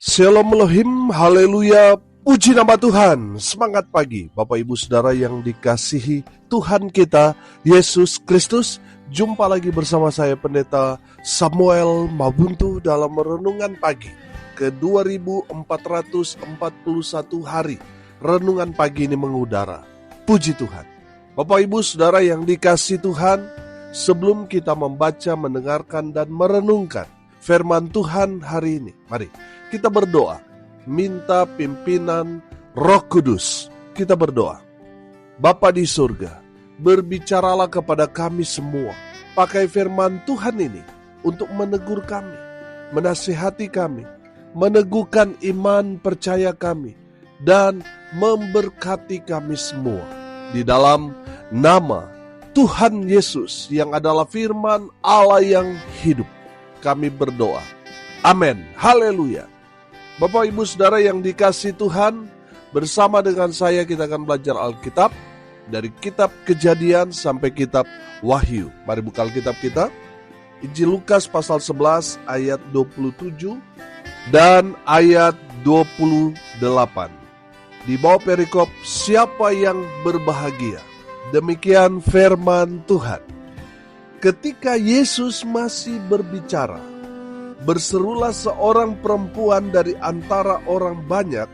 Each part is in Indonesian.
Shalom Elohim, haleluya, puji nama Tuhan. Semangat pagi Bapak Ibu Saudara yang dikasihi Tuhan kita Yesus Kristus. Jumpa lagi bersama saya Pendeta Samuel Mabuntu dalam renungan pagi ke 2441 hari. Renungan pagi ini mengudara. Puji Tuhan. Bapak Ibu Saudara yang dikasihi Tuhan, sebelum kita membaca, mendengarkan dan merenungkan firman Tuhan hari ini, mari kita berdoa, minta pimpinan Roh Kudus. Kita berdoa. Bapa di surga, berbicaralah kepada kami semua. Pakai firman Tuhan ini untuk menegur kami, menasihati kami, meneguhkan iman percaya kami, dan memberkati kami semua. Di dalam nama Tuhan Yesus yang adalah firman Allah yang hidup, kami berdoa. Amin. Haleluya. Bapak Ibu Saudara yang dikasihi Tuhan, bersama dengan saya kita akan belajar Alkitab dari kitab Kejadian sampai kitab Wahyu. Mari buka Alkitab kita. Injil Lukas pasal 11 ayat 27 dan ayat 28. Di bawah perikop, siapa yang berbahagia? Demikian firman Tuhan. Ketika Yesus masih berbicara, berserulah seorang perempuan dari antara orang banyak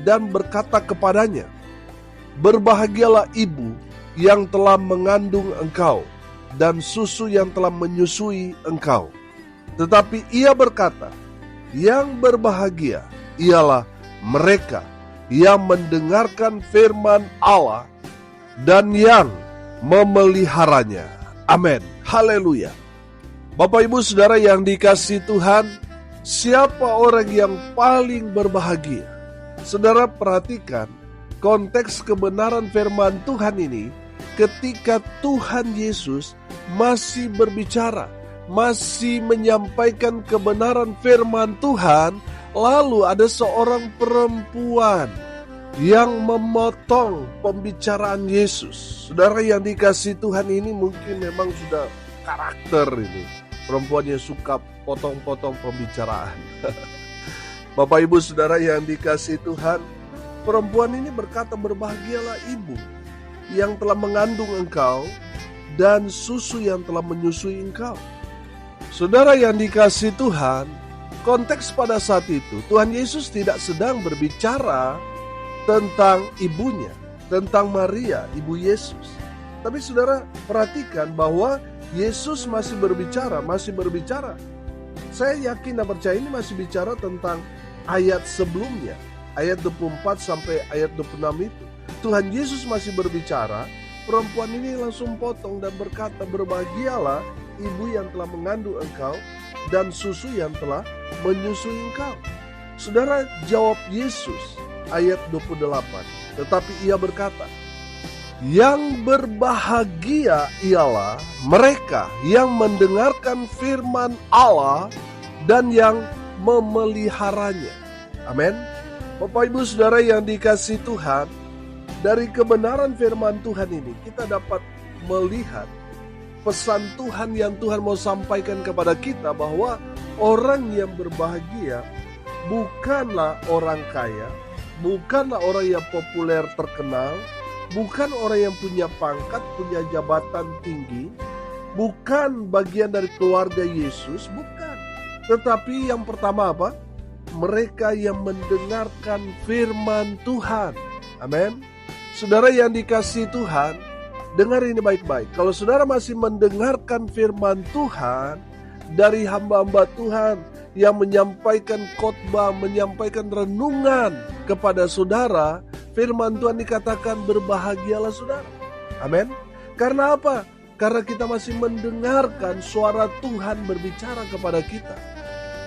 dan berkata kepadanya, "Berbahagialah ibu yang telah mengandung engkau dan susu yang telah menyusui engkau." Tetapi ia berkata, "Yang berbahagia ialah mereka yang mendengarkan firman Allah dan yang memeliharanya." Amin. Haleluya. Bapak Ibu Saudara yang dikasihi Tuhan, siapa orang yang paling berbahagia? Saudara perhatikan konteks kebenaran firman Tuhan ini ketika Tuhan Yesus masih berbicara, masih menyampaikan kebenaran firman Tuhan, lalu ada seorang perempuan yang memotong pembicaraan Yesus. Saudara yang dikasihi Tuhan, ini mungkin memang sudah karakter ini. Perempuan yang suka potong-potong pembicaraan. Bapak Ibu Saudara yang dikasihi Tuhan, perempuan ini berkata, "Berbahagialah ibu yang telah mengandung engkau dan susu yang telah menyusui engkau." Saudara yang dikasihi Tuhan, konteks pada saat itu Tuhan Yesus tidak sedang berbicara tentang ibunya, tentang Maria, ibu Yesus. Tapi saudara perhatikan bahwa Yesus masih berbicara. Saya yakin dan percaya ini masih bicara tentang ayat sebelumnya, ayat 24 sampai ayat 26 itu. Tuhan Yesus masih berbicara, perempuan ini langsung potong dan berkata, "Berbahagialah ibu yang telah mengandung engkau dan susu yang telah menyusui engkau." Saudara, jawab Yesus ayat 28, tetapi ia berkata, "Yang berbahagia ialah mereka yang mendengarkan firman Allah dan yang memeliharanya." Amin. Bapak Ibu Saudara yang dikasihi Tuhan, dari kebenaran firman Tuhan ini kita dapat melihat pesan Tuhan yang Tuhan mau sampaikan kepada kita, bahwa orang yang berbahagia bukanlah orang kaya, bukanlah orang yang populer terkenal, bukan orang yang punya pangkat, punya jabatan tinggi, bukan bagian dari keluarga Yesus, bukan. Tetapi yang pertama apa? Mereka yang mendengarkan firman Tuhan. Amin. Saudara yang dikasihi Tuhan, dengar ini baik-baik. Kalau saudara masih mendengarkan firman Tuhan dari hamba-hamba Tuhan yang menyampaikan khotbah, menyampaikan renungan kepada saudara, firman Tuhan dikatakan, "Berbahagialah saudara." Amin. Karena apa? Karena kita masih mendengarkan suara Tuhan berbicara kepada kita.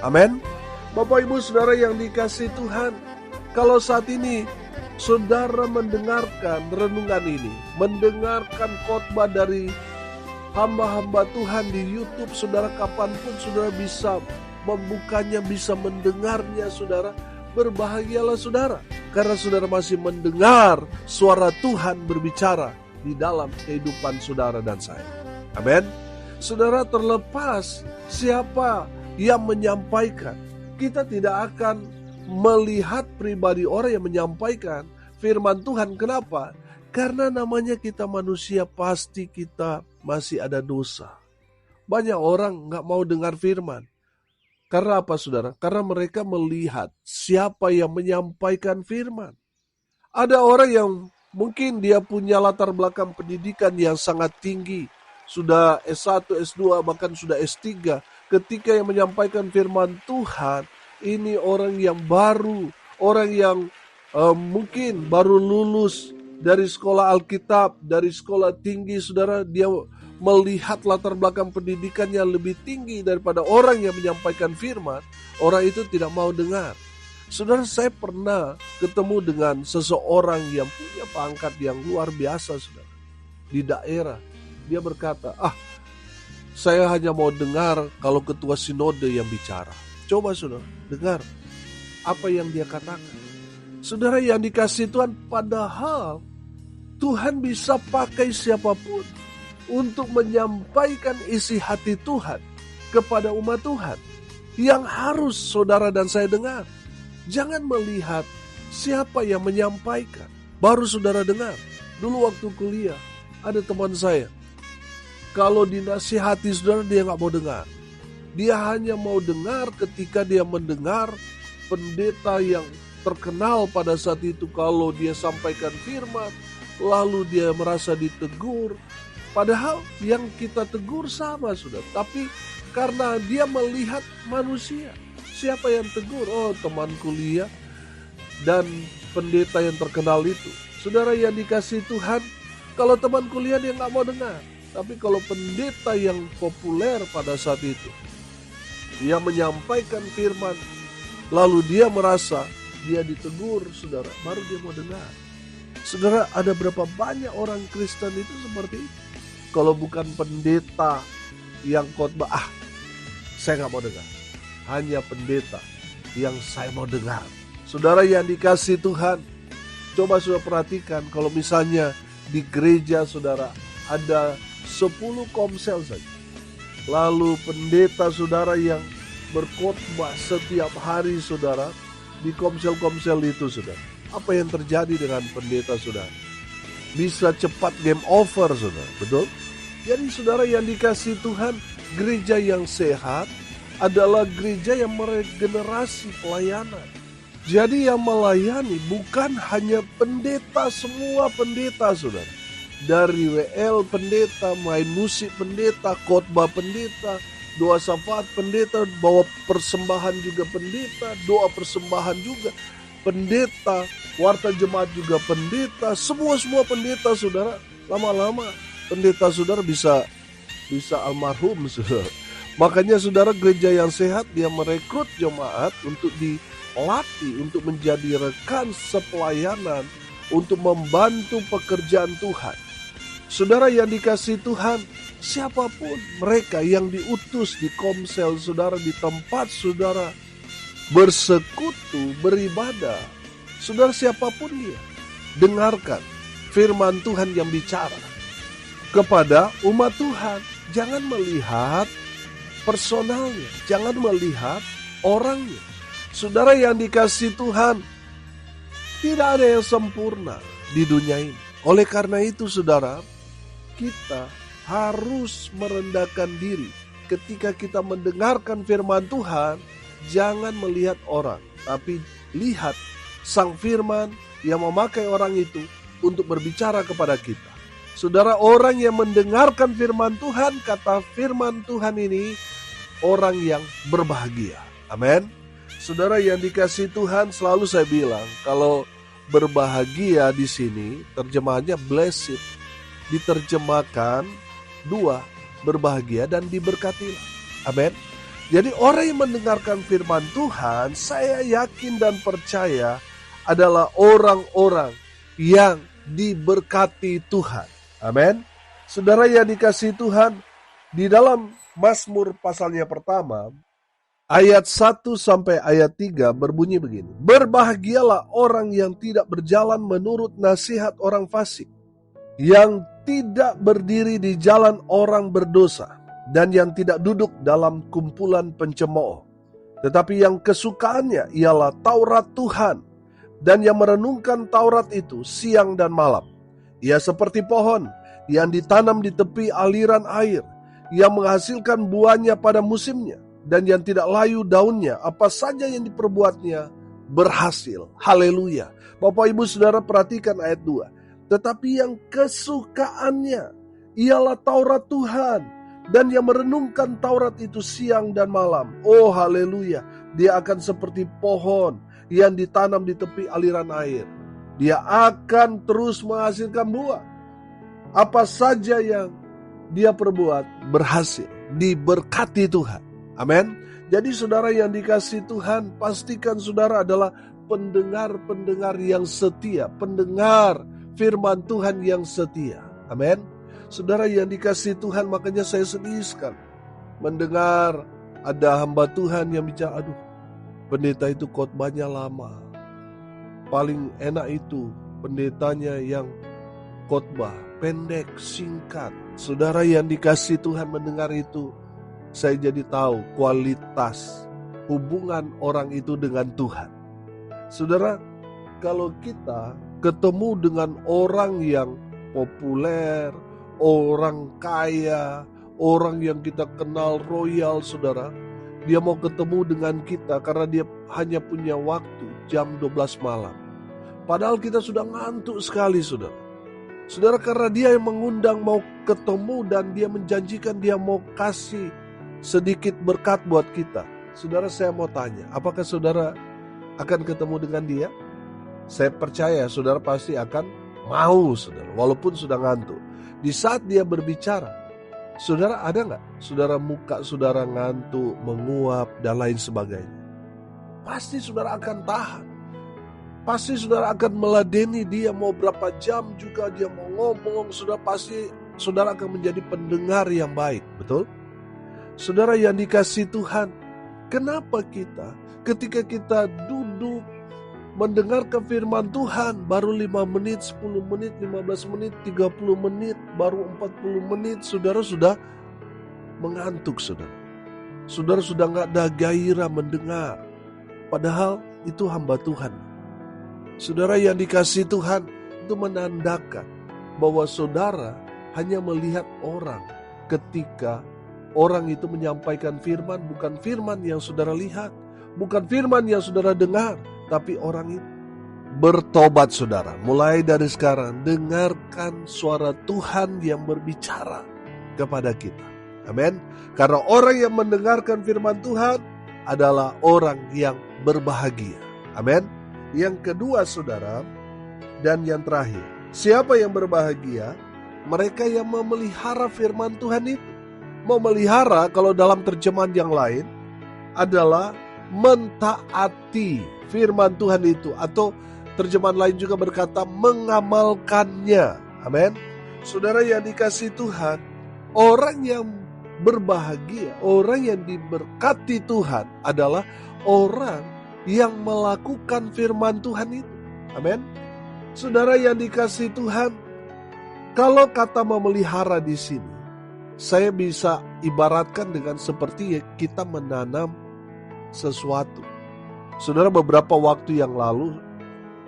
Amin. Bapak Ibu Saudara yang dikasihi Tuhan, kalau saat ini saudara mendengarkan renungan ini, mendengarkan khotbah dari hamba-hamba Tuhan di YouTube, saudara kapanpun saudara bisa membukanya, bisa mendengarnya saudara, berbahagialah saudara. Karena saudara masih mendengar suara Tuhan berbicara di dalam kehidupan saudara dan saya. Amin. Saudara, terlepas siapa yang menyampaikan, kita tidak akan melihat pribadi orang yang menyampaikan firman Tuhan. Kenapa? Karena namanya kita manusia, pasti kita masih ada dosa. Banyak orang gak mau dengar firman. Karena apa, saudara? Karena mereka melihat siapa yang menyampaikan firman. Ada orang yang mungkin dia punya latar belakang pendidikan yang sangat tinggi. Sudah S1, S2, bahkan sudah S3. Ketika yang menyampaikan firman Tuhan, ini orang yang baru. Orang yang mungkin baru lulus dari sekolah Alkitab, dari sekolah tinggi, saudara. Dia melihat latar belakang pendidikannya lebih tinggi daripada orang yang menyampaikan firman. Orang itu tidak mau dengar. Saudara, saya pernah ketemu dengan seseorang yang punya pangkat yang luar biasa, saudara, di daerah. Dia berkata, saya hanya mau dengar kalau ketua sinode yang bicara. Coba saudara, dengar apa yang dia katakan. Saudara yang dikasih Tuhan, padahal Tuhan bisa pakai siapapun untuk menyampaikan isi hati Tuhan kepada umat Tuhan. Yang harus saudara dan saya dengar. Jangan melihat siapa yang menyampaikan, baru saudara dengar. Dulu waktu kuliah, ada teman saya, kalau dinasihati saudara, dia gak mau dengar. Dia hanya mau dengar ketika dia mendengar pendeta yang terkenal pada saat itu. Kalau dia sampaikan firman, lalu dia merasa ditegur. Padahal yang kita tegur sama, saudara. Tapi karena dia melihat manusia, siapa yang tegur? Oh, teman kuliah dan pendeta yang terkenal itu. Saudara yang dikasih Tuhan, kalau teman kuliah dia gak mau dengar. Tapi kalau pendeta yang populer pada saat itu, dia menyampaikan firman, lalu dia merasa dia ditegur, saudara, baru dia mau dengar. Saudara, ada berapa banyak orang Kristen itu seperti itu? Kalau bukan pendeta yang khotbah, saya gak mau dengar. Hanya pendeta yang saya mau dengar. Saudara yang dikasih Tuhan, coba saudara perhatikan, kalau misalnya di gereja saudara ada 10 komsel saja, lalu pendeta saudara yang berkhotbah setiap hari saudara di komsel-komsel itu, saudara, apa yang terjadi dengan pendeta saudara? Bisa cepat game over, saudara, betul? Jadi saudara yang dikasih Tuhan, gereja yang sehat adalah gereja yang meregenerasi pelayanan. Jadi yang melayani bukan hanya pendeta, semua pendeta, saudara. Dari WL pendeta, main musik pendeta, khotbah pendeta, doa syafaat pendeta, bawa persembahan juga pendeta, doa persembahan juga pendeta, warta jemaat juga pendeta, semua pendeta, saudara. Lama-lama pendeta saudara bisa almarhum, saudara. Makanya saudara, gereja yang sehat dia merekrut jemaat untuk dilatih untuk menjadi rekan sepelayanan, untuk membantu pekerjaan Tuhan. Saudara yang dikasih Tuhan, siapapun mereka yang diutus di komsel saudara, di tempat saudara bersekutu, beribadah, saudara, siapapun dia, dengarkan firman Tuhan yang bicara kepada umat Tuhan. Jangan melihat personalnya, jangan melihat orangnya. Saudara yang dikasih Tuhan, tidak ada yang sempurna di dunia ini. Oleh karena itu saudara, kita harus merendahkan diri ketika kita mendengarkan firman Tuhan. Jangan melihat orang, tapi lihat sang firman yang memakai orang itu untuk berbicara kepada kita. Saudara, orang yang mendengarkan firman Tuhan, kata firman Tuhan ini, orang yang berbahagia. Amin. Saudara yang dikasih Tuhan, selalu saya bilang, kalau berbahagia di sini terjemahannya blessed, diterjemahkan dua, berbahagia dan diberkatilah. Amin. Jadi orang yang mendengarkan firman Tuhan, saya yakin dan percaya adalah orang-orang yang diberkati Tuhan. Amin. Saudara yang dikasih Tuhan, di dalam Mazmur pasalnya pertama, ayat 1 sampai ayat 3 berbunyi begini. Berbahagialah orang yang tidak berjalan menurut nasihat orang fasik, yang tidak berdiri di jalan orang berdosa, dan yang tidak duduk dalam kumpulan pencemooh, Tetapi yang kesukaannya ialah Taurat Tuhan, dan yang merenungkan Taurat itu siang dan malam. Ia seperti pohon yang ditanam di tepi aliran air, yang menghasilkan buahnya pada musimnya, dan yang tidak layu daunnya. Apa saja yang diperbuatnya berhasil. Haleluya. Bapak Ibu Saudara, perhatikan ayat 2. Tetapi yang kesukaannya ialah Taurat Tuhan, dan yang merenungkan Taurat itu siang dan malam. Oh haleluya. Dia akan seperti pohon yang ditanam di tepi aliran air. Dia akan terus menghasilkan buah. Apa saja yang dia perbuat berhasil, diberkati Tuhan. Amin. Jadi saudara yang dikasihi Tuhan, pastikan saudara adalah pendengar-pendengar yang setia, pendengar firman Tuhan yang setia. Amin. Saudara yang dikasihi Tuhan, makanya saya sedih sekali mendengar ada hamba Tuhan yang bicara, aduh, pendeta itu khotbahnya lama. Paling enak itu pendetanya yang khotbah pendek, singkat. Saudara yang dikasihi Tuhan, mendengar itu, saya jadi tahu kualitas hubungan orang itu dengan Tuhan. Saudara, kalau kita ketemu dengan orang yang populer, orang kaya, orang yang kita kenal royal, saudara, dia mau ketemu dengan kita karena dia hanya punya waktu jam 12 malam. Padahal kita sudah ngantuk sekali, saudara. Saudara, karena dia yang mengundang mau ketemu dan dia menjanjikan dia mau kasih sedikit berkat buat kita. Saudara, saya mau tanya, apakah saudara akan ketemu dengan dia? Saya percaya saudara pasti akan mau, saudara, walaupun sudah ngantuk. Di saat dia berbicara, saudara ada nggak? Saudara muka saudara ngantuk, menguap, dan lain sebagainya. Pasti saudara akan tahan. Pasti saudara akan meladeni dia, mau berapa jam juga dia mau ngomong. Pasti saudara akan menjadi pendengar yang baik, betul? Saudara yang dikasihi Tuhan, kenapa kita ketika kita duduk mendengarkan firman Tuhan baru 5 menit, 10 menit, 15 menit, 30 menit, baru 40 menit, saudara sudah mengantuk, saudara. Saudara sudah gak ada gairah mendengar. Padahal itu hamba Tuhan. Saudara yang dikasihi Tuhan, itu menandakan bahwa saudara hanya melihat orang ketika orang itu menyampaikan firman, bukan firman yang saudara lihat, bukan firman yang saudara dengar, tapi orang itu bertobat, saudara. Mulai dari sekarang, dengarkan suara Tuhan yang berbicara kepada kita. Amin. Karena orang yang mendengarkan firman Tuhan adalah orang yang berbahagia. Amin. Yang kedua, saudara, dan yang terakhir, siapa yang berbahagia? Mereka yang memelihara firman Tuhan itu. Memelihara, kalau dalam terjemahan yang lain, adalah mentaati firman Tuhan itu, atau terjemahan lain juga berkata mengamalkannya. Amin. Saudara yang dikasihi Tuhan, orang yang berbahagia, orang yang diberkati Tuhan adalah orang yang melakukan firman Tuhan itu. Amin. Saudara yang dikasihi Tuhan, kalau kata memelihara di sini, saya bisa ibaratkan dengan seperti kita menanam sesuatu. Saudara, beberapa waktu yang lalu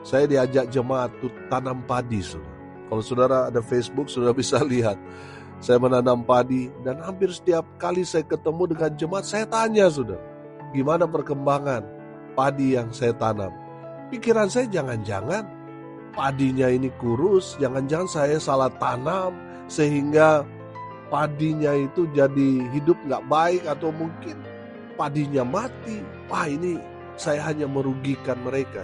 saya diajak jemaat untuk tanam padi, saudara. Kalau saudara ada Facebook, saudara bisa lihat saya menanam padi, dan hampir setiap kali saya ketemu dengan jemaat, saya tanya, saudara, gimana perkembangan padi yang saya tanam. Pikiran saya, jangan-jangan padinya ini kurus, jangan-jangan saya salah tanam sehingga padinya itu jadi hidup gak baik, atau mungkin padinya mati. Wah, ini saya hanya merugikan mereka.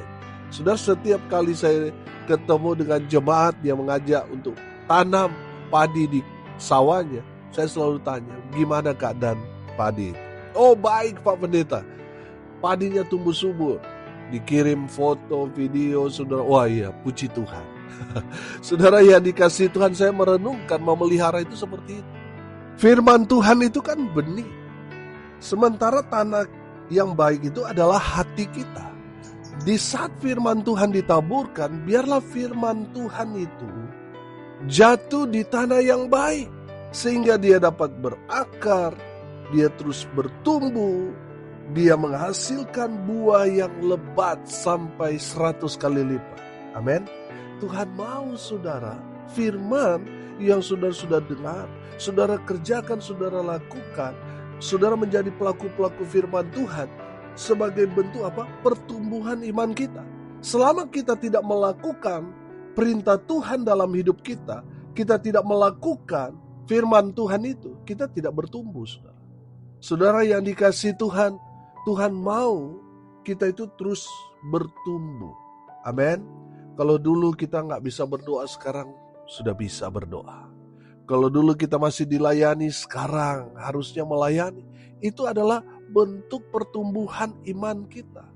Sudah setiap kali saya ketemu dengan jemaat yang mengajak untuk tanam padi di sawahnya, saya selalu tanya, gimana keadaan padi? Oh baik Pak Pendeta, padinya tumbuh subur. Dikirim foto, video, saudara. Wah iya, puji Tuhan. Saudara yang dikasihi Tuhan, saya merenungkan memelihara itu seperti itu. Firman Tuhan itu kan benih. Sementara tanah yang baik itu adalah hati kita. Di saat firman Tuhan ditaburkan, biarlah firman Tuhan itu jatuh di tanah yang baik, sehingga dia dapat berakar, dia terus bertumbuh, Dia menghasilkan buah yang lebat sampai 100 kali lipat. Amin. Tuhan mau saudara, firman yang sudah dengar, saudara kerjakan, saudara lakukan, saudara menjadi pelaku-pelaku firman Tuhan sebagai bentuk apa? Pertumbuhan iman kita. Selama kita tidak melakukan perintah Tuhan dalam hidup kita, kita tidak melakukan firman Tuhan itu, kita tidak bertumbuh, saudara. Saudara yang dikasihi Tuhan, Tuhan mau kita itu terus bertumbuh. Amin. Kalau dulu kita nggak bisa berdoa, sekarang sudah bisa berdoa. Kalau dulu kita masih dilayani, sekarang harusnya melayani. Itu adalah bentuk pertumbuhan iman kita.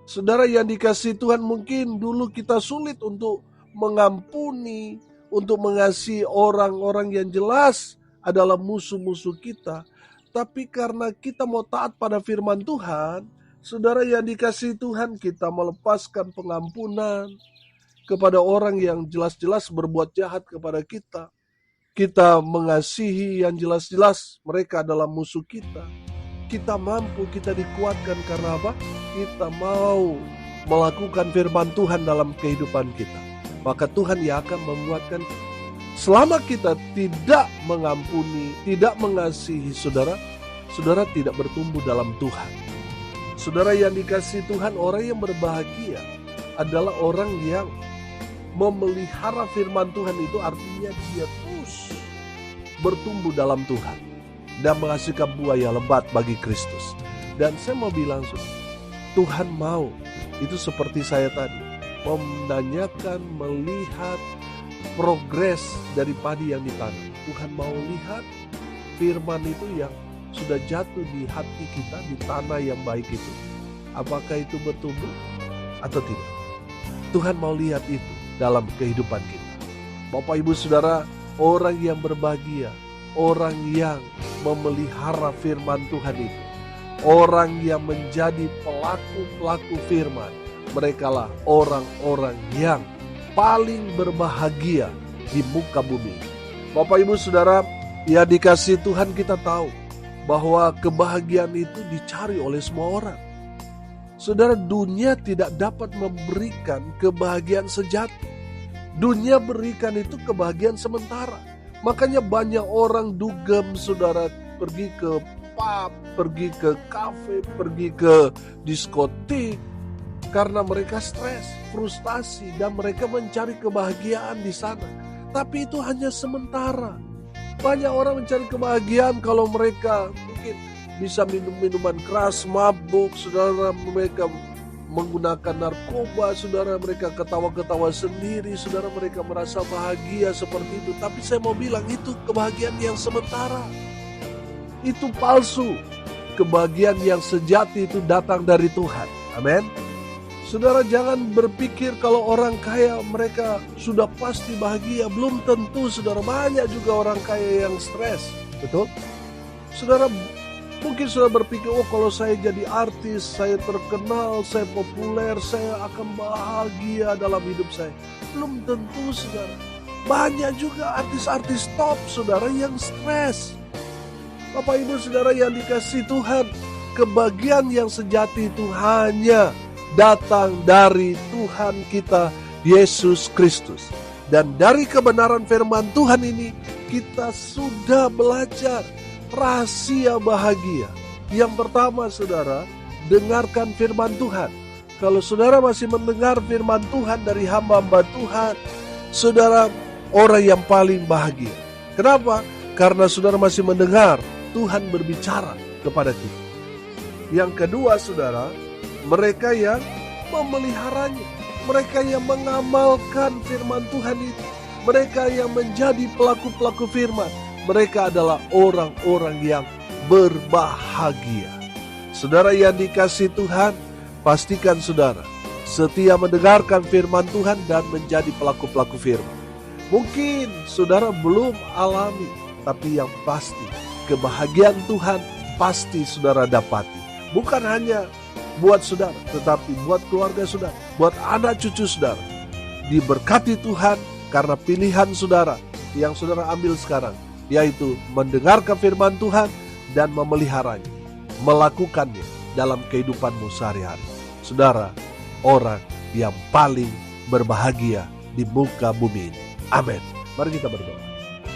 Saudara yang dikasihi Tuhan, mungkin dulu kita sulit untuk mengampuni, untuk mengasihi orang-orang yang jelas adalah musuh-musuh kita. Tapi karena kita mau taat pada firman Tuhan, saudara yang dikasihi Tuhan, kita melepaskan pengampunan kepada orang yang jelas-jelas berbuat jahat kepada kita. Kita mengasihi yang jelas-jelas mereka adalah musuh kita. Kita mampu, kita dikuatkan karena apa? Kita mau melakukan firman Tuhan dalam kehidupan kita. Maka Tuhan yang akan menguatkan kita. Selama kita tidak mengampuni, tidak mengasihi saudara, saudara tidak bertumbuh dalam Tuhan. Saudara yang dikasihi Tuhan, orang yang berbahagia adalah orang yang memelihara firman Tuhan. Itu artinya dia terus bertumbuh dalam Tuhan dan menghasilkan buah yang lebat bagi Kristus. Dan saya mau bilang, Tuhan mau, itu seperti saya tadi, menanyakan, melihat progres dari padi yang ditanam. Tuhan mau lihat firman itu yang sudah jatuh di hati kita, di tanah yang baik itu. Apakah itu bertumbuh atau tidak? Tuhan mau lihat itu dalam kehidupan kita. Bapak Ibu Saudara, orang yang berbahagia, orang yang memelihara firman Tuhan itu, orang yang menjadi pelaku-pelaku firman, merekalah orang-orang yang paling berbahagia di muka bumi. Bapak Ibu Saudara, ya dikasihi Tuhan, kita tahu bahwa kebahagiaan itu dicari oleh semua orang. Saudara, dunia tidak dapat memberikan kebahagiaan sejati. Dunia berikan itu kebahagiaan sementara. Makanya banyak orang dugem, saudara, pergi ke pub, pergi ke kafe, pergi ke diskotik, karena mereka stres, frustasi, dan mereka mencari kebahagiaan di sana. Tapi itu hanya sementara. Banyak orang mencari kebahagiaan kalau mereka mungkin bisa minum minuman keras, mabuk, saudara, mereka menggunakan narkoba, saudara, mereka ketawa-ketawa sendiri, saudara, mereka merasa bahagia seperti itu. Tapi saya mau bilang itu kebahagiaan yang sementara. Itu palsu. Kebahagiaan yang sejati itu datang dari Tuhan. Amin. Saudara, jangan berpikir kalau orang kaya mereka sudah pasti bahagia. Belum tentu, saudara. Banyak juga orang kaya yang stres. Betul? Saudara, mungkin saudara berpikir, oh kalau saya jadi artis, saya terkenal, saya populer, saya akan bahagia dalam hidup saya. Belum tentu, saudara. Banyak juga artis-artis top, saudara, yang stres. Bapak Ibu Saudara yang dikasihi Tuhan, kebahagiaan yang sejati itu hanya datang dari Tuhan kita, Yesus Kristus. Dan dari kebenaran firman Tuhan ini, kita sudah belajar rahasia bahagia. Yang pertama, saudara, dengarkan firman Tuhan. Kalau saudara masih mendengar firman Tuhan dari hamba-hamba Tuhan, saudara orang yang paling bahagia. Kenapa? Karena saudara masih mendengar Tuhan berbicara kepada kita. Yang kedua, saudara, mereka yang memeliharanya, mereka yang mengamalkan firman Tuhan itu, mereka yang menjadi pelaku-pelaku firman, mereka adalah orang-orang yang berbahagia. Saudara yang dikasihi Tuhan, pastikan saudara setia mendengarkan firman Tuhan dan menjadi pelaku-pelaku firman. Mungkin saudara belum alami, tapi yang pasti kebahagiaan Tuhan pasti saudara dapati. Bukan hanya buat saudara, tetapi buat keluarga saudara, buat anak cucu saudara. Diberkati Tuhan karena pilihan saudara yang saudara ambil sekarang, yaitu mendengarkan firman Tuhan dan memeliharanya, melakukannya dalam kehidupanmu sehari-hari. Saudara, orang yang paling berbahagia di muka bumi ini. Amin. Mari kita berdoa.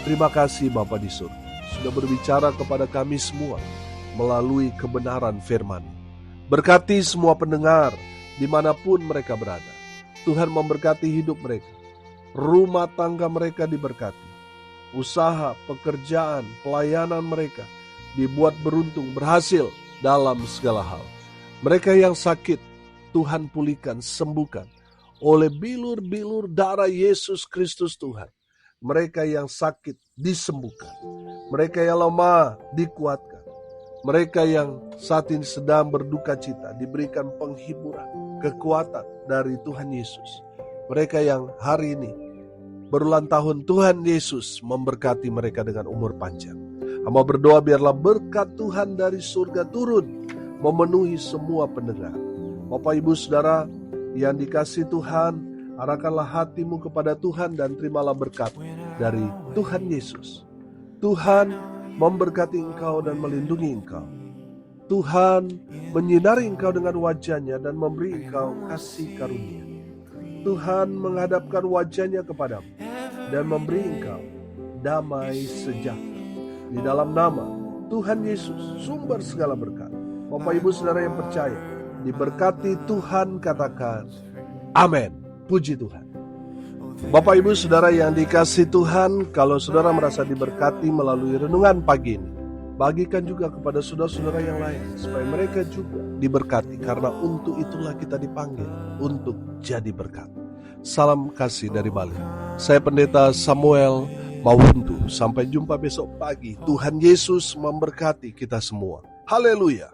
Terima kasih Bapa di surga, sudah berbicara kepada kami semua melalui kebenaran firman. Berkati semua pendengar dimanapun mereka berada. Tuhan memberkati hidup mereka, rumah tangga mereka diberkati, usaha, pekerjaan, pelayanan mereka dibuat beruntung, berhasil dalam segala hal. Mereka yang sakit, Tuhan pulihkan, sembuhkan oleh bilur-bilur darah Yesus Kristus Tuhan. Mereka yang sakit disembuhkan, mereka yang lemah dikuatkan, mereka yang saat ini sedang berduka cita diberikan penghiburan, kekuatan dari Tuhan Yesus. Mereka yang hari ini berulang tahun, Tuhan Yesus memberkati mereka dengan umur panjang. Hamba berdoa biarlah berkat Tuhan dari surga turun memenuhi semua pendengar. Bapak Ibu Saudara yang dikasihi Tuhan, arahkanlah hatimu kepada Tuhan dan terimalah berkat dari Tuhan Yesus. Tuhan memberkati engkau dan melindungi engkau. Tuhan menyinari engkau dengan wajah-Nya dan memberi engkau kasih karunia. Tuhan menghadapkan wajah-Nya kepadamu dan memberi engkau damai sejahtera. Di dalam nama Tuhan Yesus, sumber segala berkat. Bapak Ibu Saudara yang percaya, diberkati Tuhan, katakan amin. Puji Tuhan. Bapak Ibu Saudara yang dikasihi Tuhan, kalau saudara merasa diberkati melalui renungan pagi ini, bagikan juga kepada saudara-saudara yang lain, supaya mereka juga diberkati, karena untuk itulah kita dipanggil, untuk jadi berkat. Salam kasih dari Bali. Saya Pendeta Samuel Mawuntu. Sampai jumpa besok pagi. Tuhan Yesus memberkati kita semua. Haleluya.